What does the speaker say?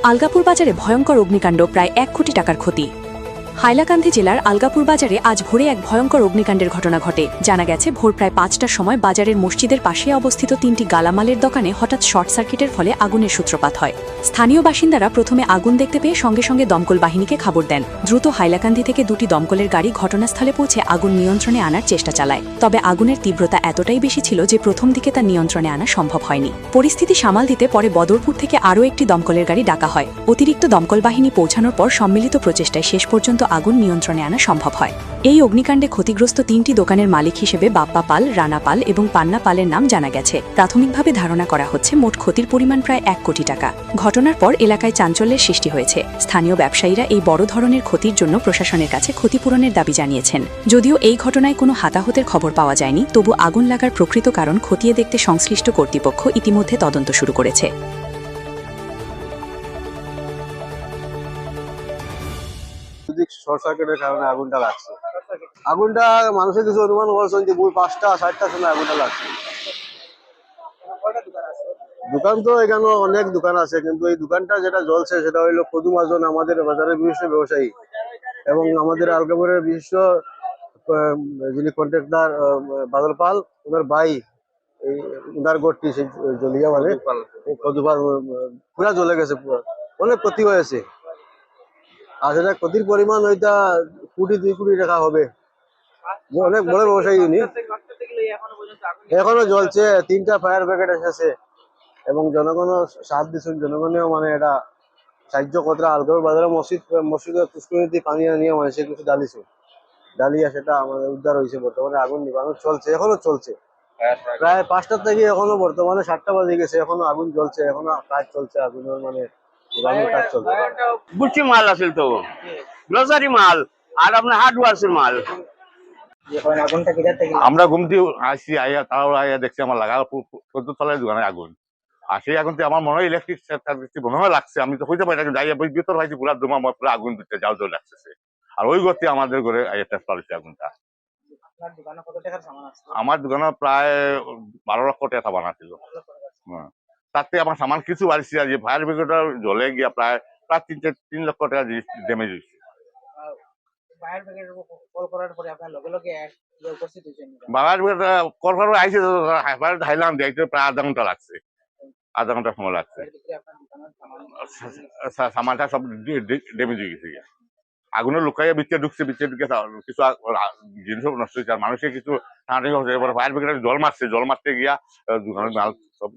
আলগাপুর বাজারে ভয়ঙ্কর অগ্নিকাণ্ড, প্রায় 1 কোটি টাকার ক্ষতি। হাইলাকান্দি জেলার আলগাপুর বাজারে আজ ভোরে এক ভয়ঙ্কর অগ্নিকাণ্ডের ঘটনা ঘটে। জানা গেছে, ভোর প্রায় 5টার সময় বাজারের মসজিদের পাশে অবস্থিত 3টি গালামালের দোকানে হঠাৎ শর্ট সার্কিটের ফলে আগুনের সূত্রপাত হয়। স্থানীয় বাসিন্দারা প্রথমে আগুন দেখতে পেয়ে সঙ্গে সঙ্গে দমকল বাহিনীকে খবর দেন। দ্রুত হাইলাকান্দি থেকে 2টি দমকলের গাড়ি ঘটনাস্থলে পৌঁছে আগুন নিয়ন্ত্রণে আনার চেষ্টা চালায়। তবে আগুনের তীব্রতা এতটাই বেশি ছিল যে প্রথম দিকে তা নিয়ন্ত্রণে আনা সম্ভব হয়নি। পরিস্থিতি সামাল দিতে পরে বদরপুর থেকে আরও একটি দমকলের গাড়ি ডাকা হয়। অতিরিক্ত দমকল বাহিনী পৌঁছানোর পর সম্মিলিত প্রচেষ্টায় শেষ পর্যন্ত আগুন নিয়ন্ত্রণে আনা সম্ভব হয়। এই অগ্নিকাণ্ডে ক্ষতিগ্রস্ত 3টি দোকানের মালিক হিসেবে বাপ্পা পাল, রানা পাল এবং পান্না পালের নাম জানা গেছে। প্রাথমিকভাবে ধারণা করা হচ্ছে মোট ক্ষতির পরিমাণ প্রায় 1 কোটি টাকা। ঘটনার পর এলাকায় চাঞ্চল্যের সৃষ্টি হয়েছে। স্থানীয় ব্যবসায়ীরা এই বড় ধরনের ক্ষতির জন্য প্রশাসনের কাছে ক্ষতিপূরণের দাবি জানিয়েছেন। যদিও এই ঘটনায় কোনো হতাহতের খবর পাওয়া যায়নি, তবু আগুন লাগার প্রকৃত কারণ খতিয়ে দেখতে সংশ্লিষ্ট কর্তৃপক্ষ ইতিমধ্যে তদন্ত শুরু করেছে। শর্ট সার্কিটের কারণে আগুনটা লাগছে। আগুনটা মানুষের কিছু অনুমান করছেন যে 5টা-6টার সময় আগুনটা লাগছে। দোকান তো এখানে অনেক দোকান আছে, কিন্তু এই দোকানটা যেটা জ্বলছে সেটা হইলো কদু মাজন, আমাদের বাজারের বিশিষ্ট ব্যবসায়ী এবং আমাদের আলগাপুরের বিশিষ্ট যিনি কন্ট্রাক্টর বাদল পাল, ওনার ভাই, এই উনার গড়টি সেই জ্বলিয়া মানে কদুপাল পুরা জ্বলে গেছে, পুরো অনেক ক্ষতি হয়েছে। আর সেটা ক্ষতির পরিমাণ ওইটা 2 কোটি টাকা হবে। অনেক বড় ব্যবসায়ী উনি। এখনো জ্বলছে, 3টা ফায়ার ব্রিগেড এসেছে এবং জনগণও সাথ দিচ্ছেন। জনগণেও মানে এটা সাহায্য কতটা আলগাপুর বাজারে মসজিদের পুষ্করিণীতে পানি আনিয়ে মানুষের কিছু ডালিয়া সেটা আমাদের উদ্ধার হয়েছে। বর্তমানে আগুন নিবানো চলছে, এখনো চলছে। প্রায় 5টা থেকে এখনো বর্তমানে 7টা বাজে গেছে, এখনো আগুন জ্বলছে, এখনো কাজ চলছে, আগুনের মানে নিবানোর কাজ চলছে। গুচি মাল আছিল তো, গ্রোসারি মাল আর আপনার হার্ডওয়ার্সের মাল। আমরা ঘুমতে আসি, আইয়া তাও আইয়া দেখছি আমার লাগা 14 তলায় দোকানে আগুন। আর সেই আগুনতে আমার মনে হয় ইলেকট্রিক মনে হয় লাগছে, আমি তো হইতে পারি না, যাইয়া ভিতর হয়েছি পুরা দমা পুরো আগুন দিতে যাও জল লাগতেছে। আর ওই গতি আমাদের ঘরে ট্রান্সফার হয়েছে আগুনটা। আমার দোকানে প্রায় 12 লক্ষ টাকা সাবান ছিল। তাতে আমার সামান কিছু বাড়ছে, আর যে ফায়ার ব্রিগেডের জলে গিয়া প্রায় 3 লক্ষ টাকা ড্যামেজ হয়েছে। ফায়ার ব্রিগেড কল করার আইসে, হাইলাম যাইতে প্রায় আধা ঘন্টা লাগছে, আধা ঘন্টার সময় লাগছে। সামানটা সব ড্যামেজ হয়ে গেছে। আগুনে লুকাইয়া বিচ্ছে ঢুকছে, বিচ্ছে ঢুকে কিছু জিনিস নষ্ট হয়েছে, আর মানুষের কিছু ফায়ার ব্রিগেড জল মারছে গিয়া দোকানের মাল সব